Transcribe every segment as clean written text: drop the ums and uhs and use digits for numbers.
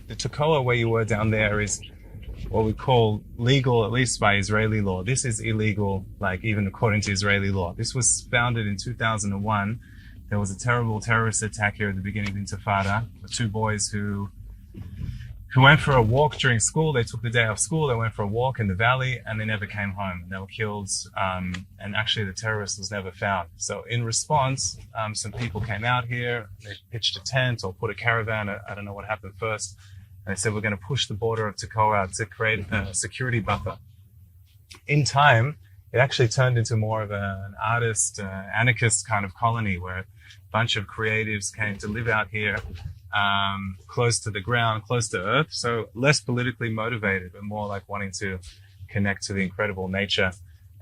the Tekoa where you were down there is what we call legal, at least by Israeli law. This is illegal, like even according to Israeli law. This was founded in 2001. There was a terrible terrorist attack here at the beginning of Intifada. The two boys who went for a walk during school. They took the day off school. They went for a walk in the valley and they never came home. They were killed. And actually the terrorist was never found. So in response, some people came out here. They pitched a tent or put a caravan. I don't know what happened first. And they said, we're going to push the border of Tekoa to create a security buffer. In time, it actually turned into more of an artist, anarchist kind of colony where a bunch of creatives came to live out here, close to the ground, close to earth. So less politically motivated, but more like wanting to connect to the incredible nature.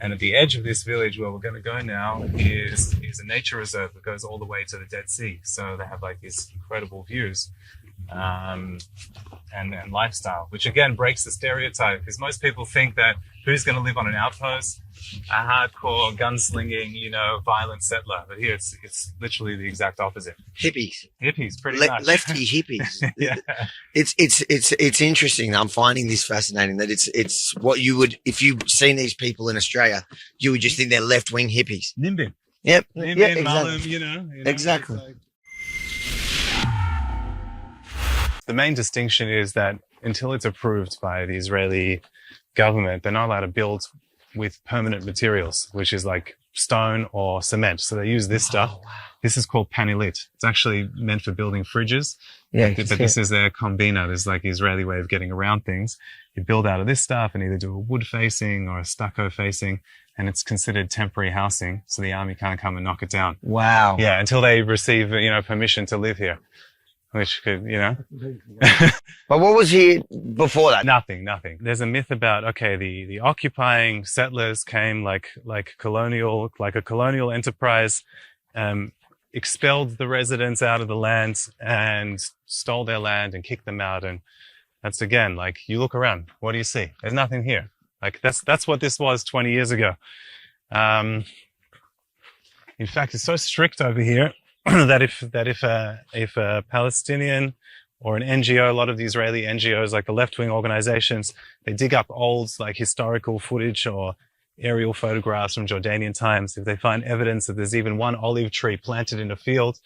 And at the edge of this village where we're going to go now is a nature reserve that goes all the way to the Dead Sea. So they have like these incredible views. And lifestyle, which again breaks the stereotype, because most people think that who's going to live on an outpost? A hardcore gunslinging, violent settler. But here it's literally the exact opposite. Hippies, pretty much. Lefty hippies. Yeah. It's interesting. I'm finding this fascinating that it's what you would, if you've seen these people in Australia, you would just think they're left-wing hippies. Nimbin. Yep. Nimbin, Yeah, exactly. Malum, Exactly. The main distinction is that until it's approved by the Israeli government, they're not allowed to build with permanent materials, which is like stone or cement. So they use this stuff. Wow. This is called panilit. It's actually meant for building fridges. Yeah, but this is their kombina. There's like the Israeli way of getting around things. You build out of this stuff and either do a wood facing or a stucco facing, and it's considered temporary housing. So the army can't come and knock it down. Wow. Yeah, until they receive, permission to live here. Which could, But what was here before that? Nothing. There's a myth about, the occupying settlers came like a colonial enterprise, expelled the residents out of the land and stole their land and kicked them out. And that's again, like you look around, what do you see? There's nothing here. Like that's what this was 20 years ago. In fact, it's so strict over here that if a Palestinian or an NGO, a lot of the Israeli NGOs, like the left-wing organizations, they dig up old, like historical footage or aerial photographs from Jordanian times. If they find evidence that there's even one olive tree planted in a field,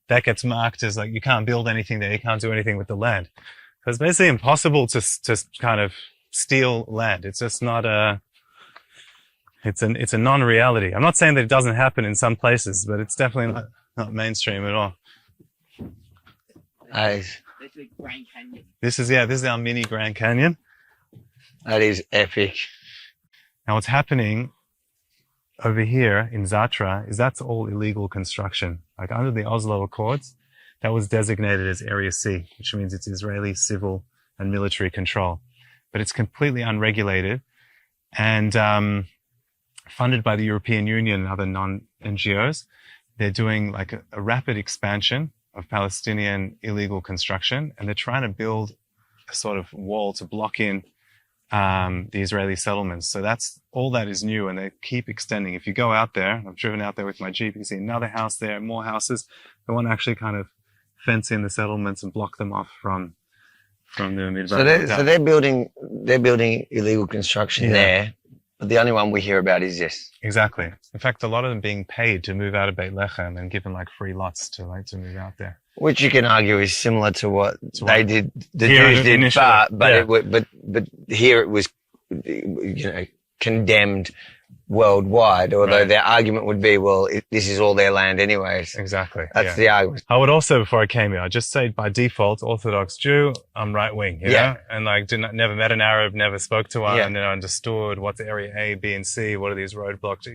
that gets marked as like, you can't build anything there. You can't do anything with the land. So it's basically impossible to kind of steal land. It's just not it's a non-reality. I'm not saying that it doesn't happen in some places, but it's definitely not mainstream at all. This is our mini Grand Canyon. That is epic. Now what's happening over here in Zatra is that's all illegal construction. Like under the Oslo Accords, that was designated as Area C, which means it's Israeli civil and military control. But it's completely unregulated and funded by the European Union and other non-NGOs. They're doing like a rapid expansion of Palestinian illegal construction, and they're trying to build a sort of wall to block in the Israeli settlements. So that's all that is new, and they keep extending. If you go out there, I've driven out there with my Jeep, you see another house there, more houses. They want to actually kind of fence in the settlements and block them off from the Midbar. So they're building illegal construction there. But the only one we hear about is this. Exactly. In fact, a lot of them being paid to move out of Beit Lechem and given like free lots to move out there. Which you can argue is similar to what they did, the Jews did, but here it was, condemned worldwide, although their argument would be, well, this is all their land anyways. Exactly. That's the argument. I would also, before I came here, I just say by default, Orthodox Jew, I'm right wing, you know? And like, never met an Arab, never spoke to one, and then understood what's area A, B, and C, what are these roadblocks,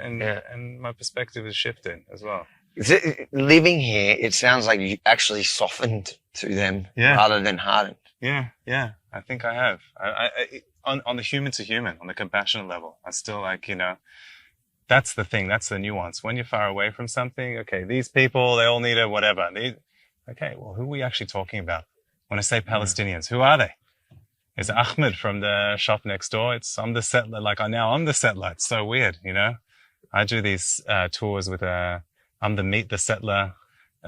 and my perspective has shifted as well. Living here, it sounds like you actually softened to them rather than hardened. Yeah. I think I have. On the human to human, on the compassionate level, I still that's the thing, that's the nuance. When you're far away from something, okay, these people, they all need a whatever. Okay, well, who are we actually talking about? When I say Palestinians, who are they? Is Ahmed from the shop next door? I'm the settler, I'm the settler. It's so weird, I do these tours with I'm the meet the settler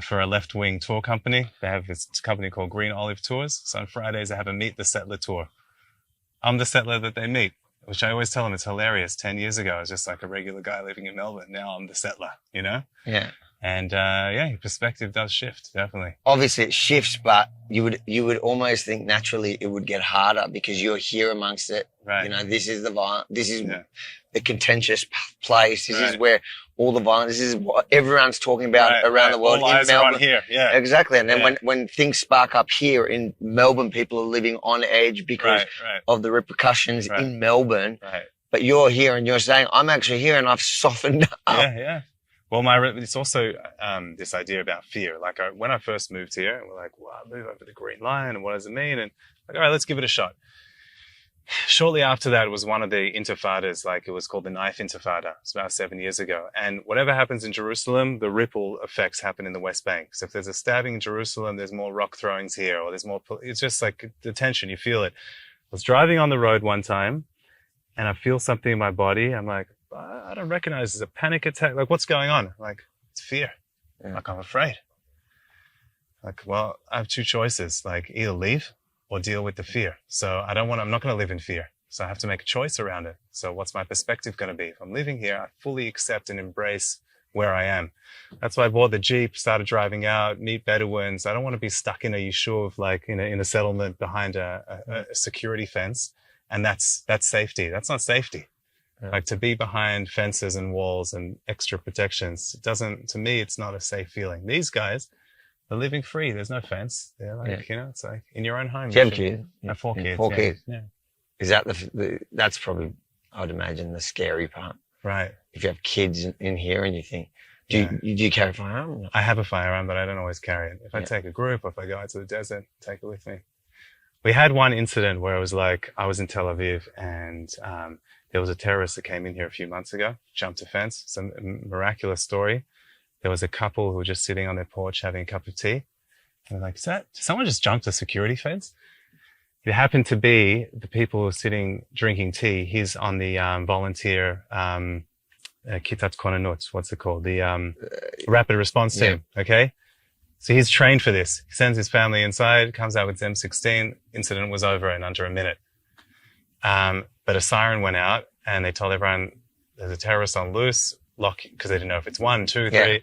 for a left-wing tour company. They have this company called Green Olive Tours. So on Fridays, they have a Meet the Settler tour. I'm the settler that they meet, which I always tell them it's hilarious. 10 years ago, I was just like a regular guy living in Melbourne. Now I'm the settler, you know? Yeah. And your perspective does shift, definitely. Obviously it shifts, but you would almost think naturally it would get harder because you're here amongst it. Right. You know, this is the contentious place. This is where all the violence, this is what everyone's talking about around the world. All eyes are on here. Yeah. Exactly. And then when things spark up here in Melbourne, people are living on edge because of the repercussions in Melbourne. Right. But you're here and you're saying, I'm actually here and I've softened up. Yeah. Well, it's also this idea about fear. Like when I first moved here, we're like, wow, move over the green line, and what does it mean? And like, all right, let's give it a shot. Shortly after that, it was one of the intifadas, like it was called the Knife Intifada. It's about 7 years ago. And whatever happens in Jerusalem, the ripple effects happen in the West Bank. So if there's a stabbing in Jerusalem, there's more rock throwings here, or there's more, it's just like the tension, you feel it. I was driving on the road one time and I feel something in my body. I'm like, I don't recognize it's a panic attack. Like, what's going on? Like, it's fear. Yeah. Like, I'm afraid. Like, well, I have two choices, like either leave or deal with the fear. So I'm not going to live in fear. So I have to make a choice around it. So what's my perspective going to be? If I'm living here, I fully accept and embrace where I am. That's why I bought the Jeep, started driving out, meet Bedouins. I don't want to be stuck in a yishuv, like in a settlement behind a security fence. And that's safety. That's not safety. Yeah. Like to be behind fences and walls and extra protections, to me, it's not a safe feeling. These guys are living free. There's no fence. They're like, it's like in your own home. Do you have kids? I have 4 kids. 4 kids. Yeah. Is that that's probably, I would imagine, the scary part. Right. If you have kids in here and you think, do you carry a firearm? I have a firearm, but I don't always carry it. If I take a group, or if I go out to the desert, take it with me. We had one incident where it was like, I was in Tel Aviv and, there was a terrorist that came in here a few months ago, jumped a fence. It's a miraculous story. There was a couple who were just sitting on their porch having a cup of tea. And they're like, did someone just jumped a security fence? It happened to be the people who were sitting drinking tea. He's on the volunteer Kitat Konanut, what's it called? The rapid response team, okay? So he's trained for this. He sends his family inside, comes out with M16. Incident was over in under a minute. But a siren went out and they told everyone there's a terrorist on loose, because they didn't know if it's 1, 2, 3,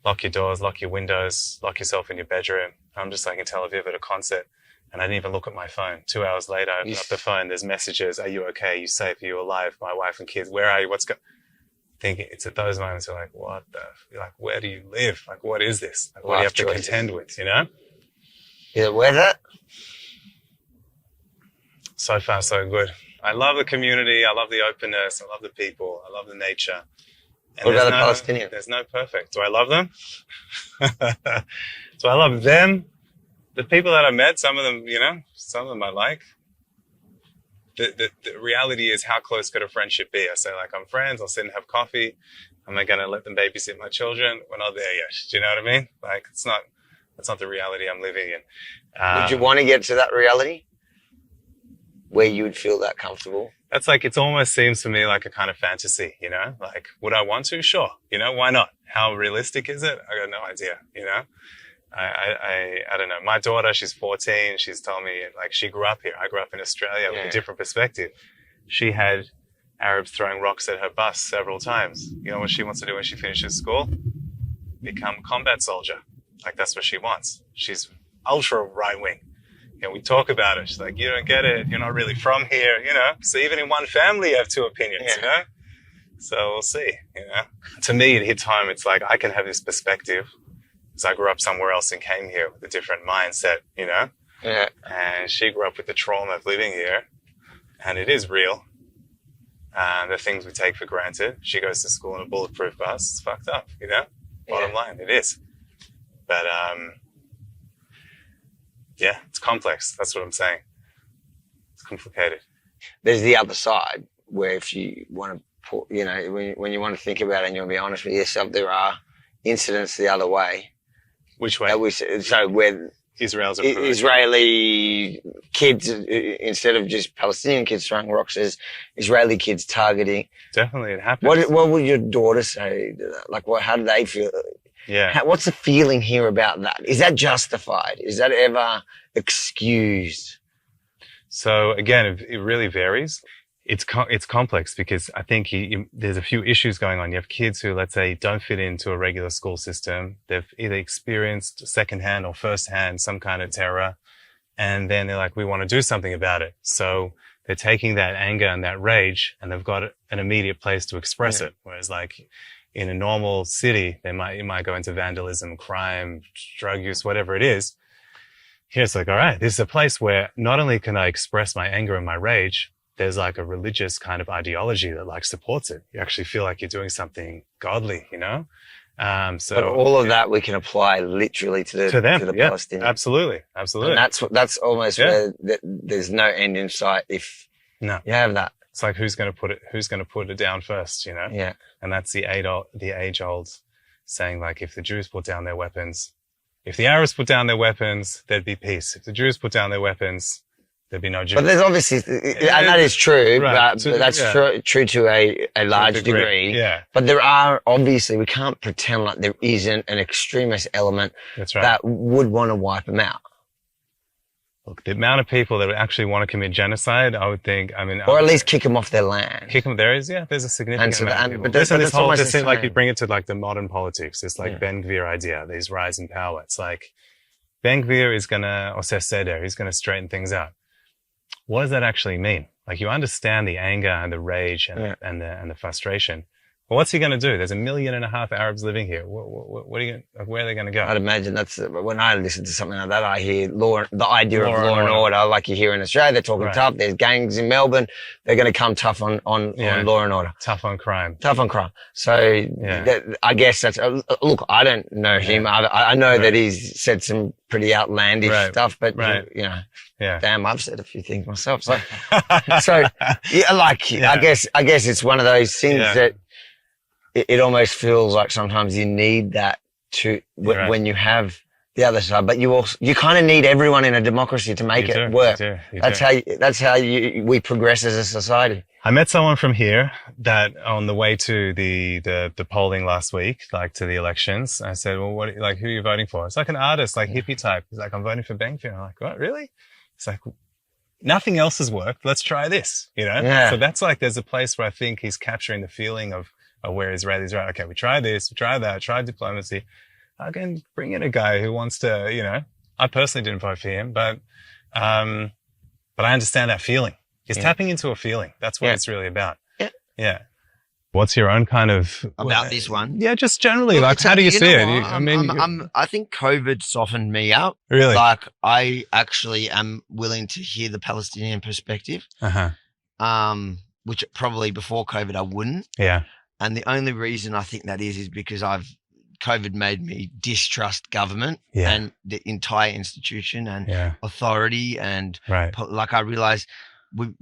lock your doors, lock your windows, lock yourself in your bedroom. I'm just like in Tel Aviv at a concert and I didn't even look at my phone. 2 hours later, I open up the phone, there's messages. Are you okay? Are you safe? Are you alive? My wife and kids, where are you? What's going Thinking it's at those moments you're like, you're like, where do you live? Like, what is this? Like, what do you have to contend with, you know? Yeah, weather? So far, so good. I love the community. I love the openness. I love the people. I love the nature. And what about the Palestinians? There's no perfect. Do I love them? Do I love them? The people that I met, some of them, some of them I like. The reality is, how close could a friendship be? I say, like, I'm friends. I'll sit and have coffee. Am I going to let them babysit my children? We're not there yet. Do you know what I mean? Like, that's not the reality I'm living in. Would you want to get to that reality where you would feel that comfortable? That's like, it almost seems to me like a kind of fantasy, like, would I want to? Sure. Why not? How realistic is it? I got no idea, I don't know. My daughter, she's 14. She's told me, like, she grew up here. I grew up in Australia with a different perspective. She had Arabs throwing rocks at her bus several times. You know what she wants to do when she finishes school? Become a combat soldier. Like, that's what she wants. She's ultra right wing. We talk about it. She's like, you don't get it. You're not really from here, So even in one family, you have 2 opinions, So we'll see, To me, it hits home. It's like, I can have this perspective because I grew up somewhere else and came here with a different mindset, Yeah. And she grew up with the trauma of living here. And it is real. The things we take for granted. She goes to school in a bulletproof bus. It's fucked up, Bottom line, it is. But, it's complex. That's what I'm saying. It's complicated. There's the other side where if you want to put, when you want to think about it and you'll be honest with yourself, there are incidents the other way. Which way? Where Israeli kids, instead of just Palestinian kids throwing rocks, there's Israeli kids targeting. Definitely, it happens. What would your daughter say to that? Like, how do they feel? Yeah. What's the feeling here about that? Is that justified? Is that ever excused? So again, it really varies. It's complex because I think there's a few issues going on. You have kids who, let's say, don't fit into a regular school system. They've either experienced secondhand or firsthand some kind of terror, and then they're like, we want to do something about it. So they're taking that anger and that rage, and they've got an immediate place to express it. Whereas, like in a normal city, it might go into vandalism, crime, drug use, whatever it is. Here it's like, all right, this is a place where not only can I express my anger and my rage, there's like a religious kind of ideology that like supports it. You actually feel like you're doing something godly, you know? So but all of that we can apply literally to the Palestinians. Absolutely. Absolutely. And that's almost where there's no end in sight if you have that. It's like, who's going to put it down first, you know? Yeah. And that's the age old saying, like, if the Jews put down their weapons, if the Arabs put down their weapons, there'd be peace. If the Jews put down their weapons, there'd be no Jews. But there's obviously, and that is true, right. but that's true to a large degree. Yeah. But there are, obviously, we can't pretend like there isn't an extremist element That's right. that would want to wipe them out. Look, the amount of people that actually want to commit genocide, I would think, or at least kick them off their land. There's a significant amount of people. But this whole, like you bring it to like the modern politics, this like Ben Gvir idea, these rise in power. It's like, Ben Gvir is or Seder, he's gonna straighten things out. What does that actually mean? Like, you understand the anger and the rage and the frustration. But what's he going to do? There's 1.5 million Arabs living here. What are where are they going to go? I'd imagine that's when I listen to something like that, I hear the idea of law and order, like you hear in Australia. They're talking tough. There's gangs in Melbourne. They're going to come tough on law and order. Tough on crime. Tough on crime. So I guess that's, look, I don't know him. I know that he's said some pretty outlandish stuff, but you know, damn, I've said a few things myself. So, I guess it's one of those things that, it almost feels like sometimes you need that when you have the other side, but you kind of need everyone in a democracy to make it work. That's how we progress as a society. I met someone from here that on the way to the polling last week, like to the elections, I said, well, who are you voting for? It's like an artist, like hippie type. He's like, I'm voting for Ben Gvir. I'm like, what, really? It's like, nothing else has worked. Let's try this, you know? Yeah. So that's like, there's a place where I think he's capturing the feeling of where Israelis are. Okay, we try this, we try that, try diplomacy. Again, bring in a guy who wants to, you know, I personally didn't vote for him, but I understand that feeling. He's tapping into a feeling. That's what it's really about. Yeah. What's your own kind of about this one? Yeah, just generally, like, how do you see it? I think COVID softened me up. Really? Like, I actually am willing to hear the Palestinian perspective. Which probably before COVID I wouldn't. Yeah. And the only reason I think that is because COVID made me distrust government and the entire institution and authority. And like, I realized we're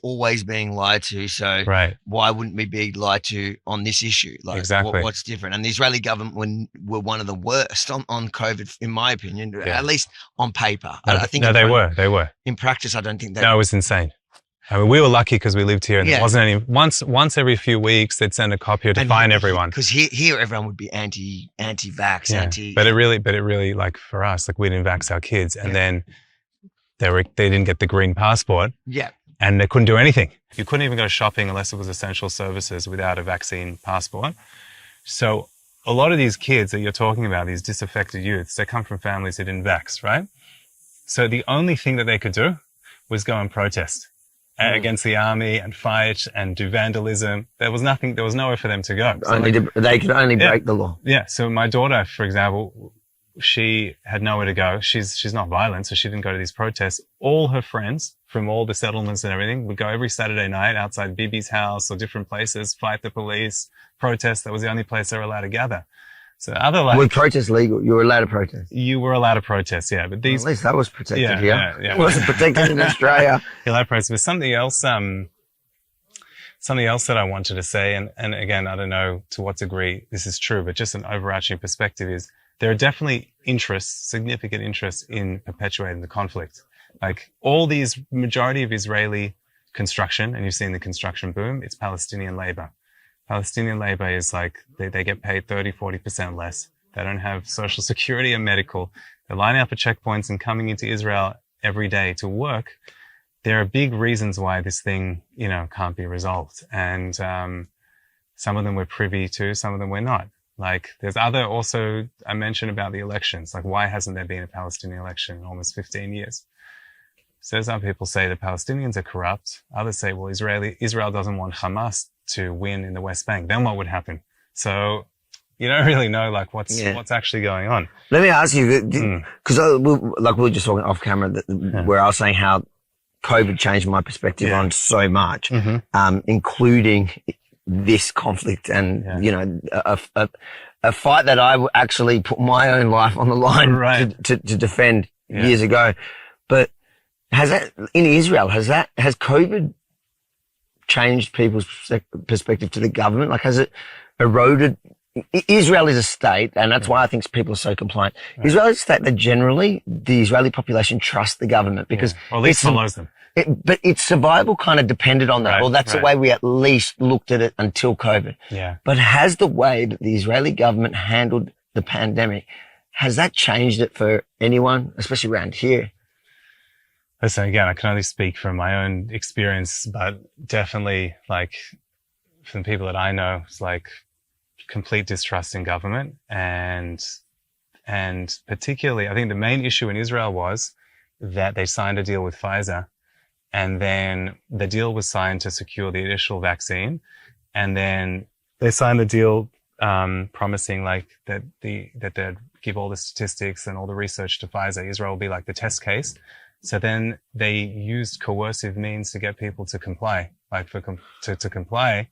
always being lied to. So why wouldn't we be lied to on this issue? Like, exactly. What's different? And the Israeli government were one of the worst on COVID, in my opinion, at least on paper. I think they were. In practice, I don't think No, it was insane. I mean, we were lucky because we lived here, and there wasn't any. Once every few weeks, they'd send a cop here to fine everyone. Because here, everyone would be anti-vax, But it really, like, for us, like, we didn't vax our kids, and then they didn't get the green passport. Yeah. And they couldn't do anything. You couldn't even go shopping unless it was essential services without a vaccine passport. So a lot of these kids that you're talking about, these disaffected youths, they come from families who didn't vax, right? So the only thing that they could do was go and protest against the army and fight and do vandalism. There was nowhere for them to go. So they could only break the law. Yeah. So my daughter, for example, she had nowhere to go. She's not violent, so she didn't go to these protests. All her friends from all the settlements and everything would go every Saturday night outside Bibi's house or different places, fight the police, protest. That was the only place they were allowed to gather. So were protests legal? You were allowed to protest? You were allowed to protest, yeah. But these, well, at least that was protected here. It wasn't protected in Australia. You're allowed to protest. But something else that I wanted to say, and again, I don't know to what degree this is true, but just an overarching perspective is there are definitely significant interests in perpetuating the conflict. Like, all these majority of Israeli construction, and you've seen the construction boom, it's Palestinian labor. Palestinian labor is like, they get paid 30-40% less They don't have social security and medical. They're lining up at checkpoints and coming into Israel every day to work. There are big reasons why this thing, can't be resolved. And some of them we're privy to, some of them we're not. Like, there's also, I mentioned about the elections. Like, why hasn't there been a Palestinian election in almost 15 years? So some people say the Palestinians are corrupt. Others say, well, Israel doesn't want Hamas to win in the West Bank. Then what would happen? So you don't really know, like, what's actually going on. Let me ask you, because we were just talking off camera where I was saying how COVID changed my perspective on so much, including this conflict and, a fight that I actually put my own life on the line to defend years ago. But has that, in Israel, has COVID changed people's perspective to the government? Like, has it eroded? Israel is a state, and that's why I think people are so compliant. Right. Israel is a state that generally the Israeli population trusts the government because or at least follows them. But its survival kind of depended on that. Right, well, that's the way we at least looked at it until COVID. Yeah. But has the way that the Israeli government handled the pandemic, has that changed it for anyone, especially around here? Listen, again, I can only speak from my own experience, but definitely, like, from the people that I know, it's like complete distrust in government. And particularly, I think the main issue in Israel was that they signed a deal with Pfizer. And then the deal was signed to secure the initial vaccine. And then they signed the deal, promising like that they'd give all the statistics and all the research to Pfizer. Israel will be like the test case. So then they used coercive means to get people to comply, like to comply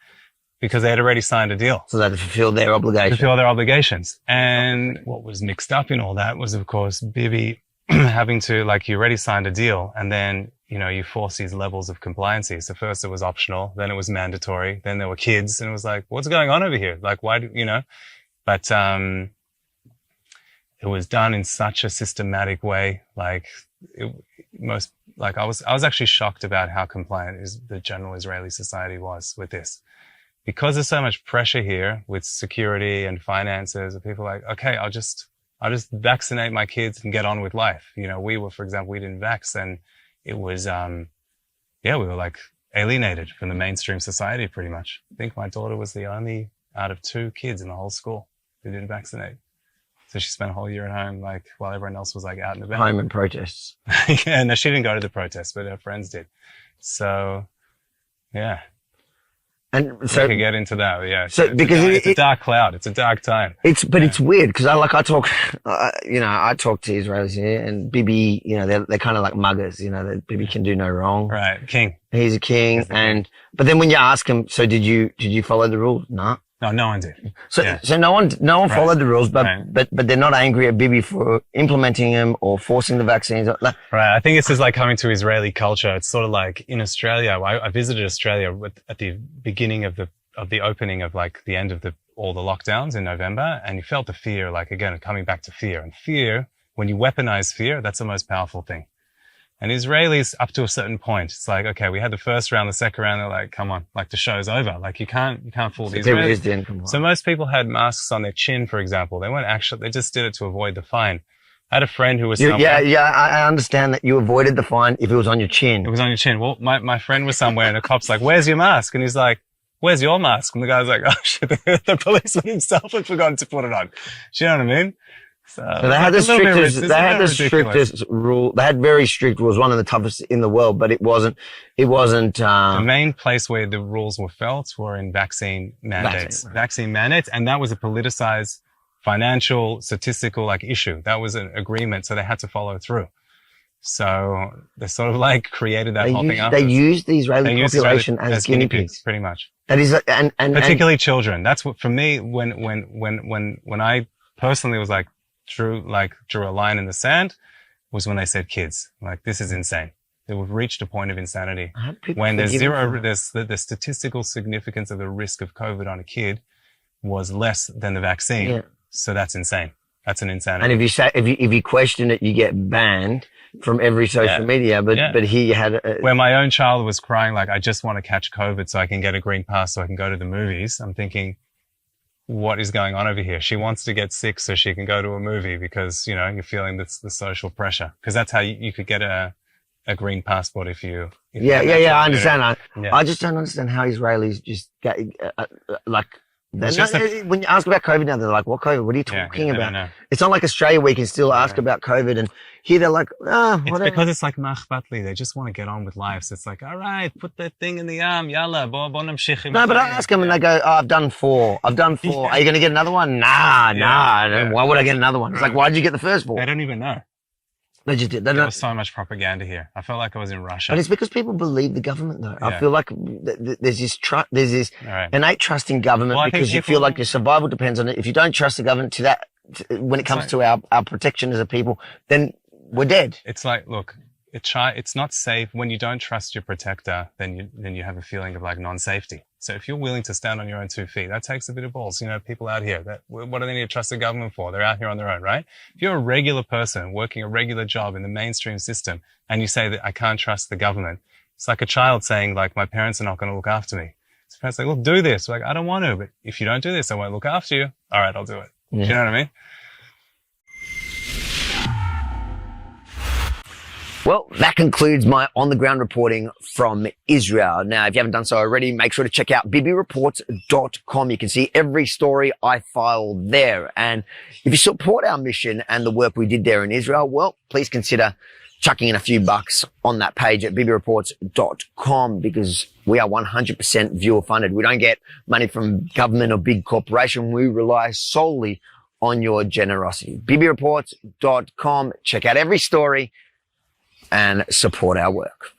because they had already signed a deal. So they had to fulfill their obligations. And what was mixed up in all that was, of course, Bibi having to, like, you already signed a deal and then, you force these levels of compliancy. So first it was optional, then it was mandatory, then there were kids, and it was like, what's going on over here? Like, why do, but, it was done in such a systematic way. Like I was actually shocked about how compliant the general Israeli society was with this. Because there's so much pressure here with security and finances, and people are like, okay, I'll just vaccinate my kids and get on with life. For example, we didn't vax, and it was, we were like alienated from the mainstream society pretty much. I think my daughter was the only out of 2 kids in the whole school who didn't vaccinate. So she spent a whole year at home, like, while everyone else was like out and about. Home and protests. Yeah, no, she didn't go to the protests, but her friends did. So, yeah. And so we could get into that, yeah. So because it's a dark cloud. It's a dark time. It's weird because I talk to Israelis here, and Bibi, they're kind of like muggers, that Bibi can do no wrong. Right. King. He's a king. But then when you ask him, so did you follow the rules? No. No one did. So no one followed the rules, but they're not angry at Bibi for implementing them or forcing the vaccines. Right. I think this is like coming to Israeli culture. It's sort of like in Australia. I visited Australia at the beginning of the opening of, like, the end of all the lockdowns in November, and you felt the fear, like, again, coming back to fear. And fear, when you weaponize fear, that's the most powerful thing. And Israelis, up to a certain point, it's like, okay, we had the first round, the second round, they're like, come on, like, the show's over. Like, you can't fool the Israelis. So most people had masks on their chin, for example. They just did it to avoid the fine. I had a friend who was somewhere. Yeah, I understand that you avoided the fine if it was on your chin. It was on your chin. Well, my friend was somewhere and the cop's like, where's your mask? And he's like, where's your mask? And the guy's like, oh shit, the policeman himself had forgotten to put it on. Do you know what I mean? So they had the strictest rule. They had very strict rules, one of the toughest in the world, but it wasn't, the main place where the rules were felt were in vaccine mandates. Vaccine mandates. And that was a politicized financial, statistical, like, issue. That was an agreement. So they had to follow through. So they sort of like created that whole thing up. They used the Israeli population as guinea pigs. Pretty much. That is, and particularly children. That's what, for me, when I personally was like, drew a line in the sand, was when they said kids. Like, this is insane. We've reached a point of insanity when there's the statistical significance of the risk of COVID on a kid was less than the vaccine. Yeah. So that's insane. That's an insanity. And if you question it, you get banned from every social media. But here you had where my own child was crying, like, I just want to catch COVID so I can get a green pass so I can go to the movies. I'm thinking, what is going on over here? She wants to get sick so she can go to a movie because, you know, you're feeling the social pressure. Because that's how you could get a green passport if you I understand. I just don't understand how Israelis just get, when you ask about COVID now, they're like, what COVID? What are you talking about? It's not like Australia where you can still ask about COVID, and here they're like, whatever. It's because it's like machbatli. They just want to get on with life. So it's like, all right, put that thing in the arm. Yalla, bo namshich. No, but I ask them and they go, I've done 4. Are you going to get another one? Nah. Why would I get another one? It's like, why did you get the first 4? They don't even know. They just did. There was so much propaganda here. I felt like I was in Russia. But it's because people believe the government, though. I feel like there's this innate trust in government because you feel like your survival depends on it. If you don't trust the government when it comes to our protection as a people, then we're dead. It's like, look, it's not safe when you don't trust your protector. Then you have a feeling of like non-safety. So if you're willing to stand on your own 2 feet, that takes a bit of balls. You know, people out here, what do they need to trust the government for? They're out here on their own, right? If you're a regular person working a regular job in the mainstream system and you say that I can't trust the government, it's like a child saying like, my parents are not going to look after me. So parents are like, look, do this. We're like, I don't want to, but if you don't do this, I won't look after you. All right, I'll do it. Yeah. Do you know what I mean? Well, that concludes my on-the-ground reporting from Israel. Now, if you haven't done so already, make sure to check out bibireports.com. You can see every story I filed there. And if you support our mission and the work we did there in Israel, well, please consider chucking in a few bucks on that page at bibireports.com because we are 100% viewer funded. We don't get money from government or big corporation. We rely solely on your generosity. bibireports.com. Check out every story and support our work.